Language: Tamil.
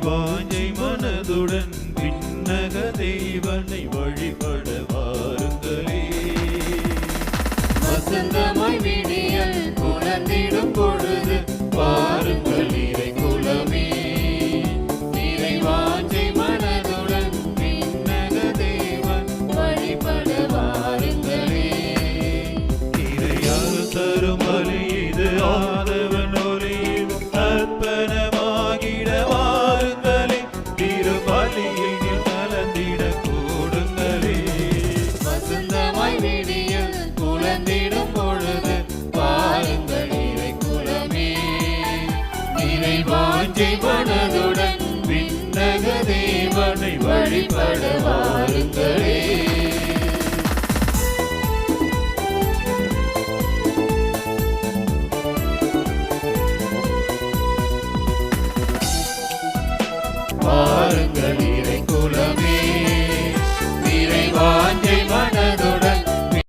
வாஞ்சை மனதுடன் விண்ணக தேவனை வழிபட வாருங்களே. வசந்தமாய் விடியல் புலர்ந்திடும் பொழுது வாருங்கள் இறை குலமே. இறை வாஞ்சை மனதுடன் விண்ணக தேவன் வழிபட வாருங்களே. இறையாறு தரும் பலி இது ஆதவன் ஒலியும் அர்ப்பணமாகிட வாருங்களே. திருப்பலியில் கலந்திட கூடுங்களே. வசந்தமாய் விடியல் புலர்ந்திடும் பொழுது வாருங்கள் இறை குலமே. இறை வாஞ்சை மனதுடன் விண்ணக தேவனை வழிபட வாருங்களே. வாருங்கள்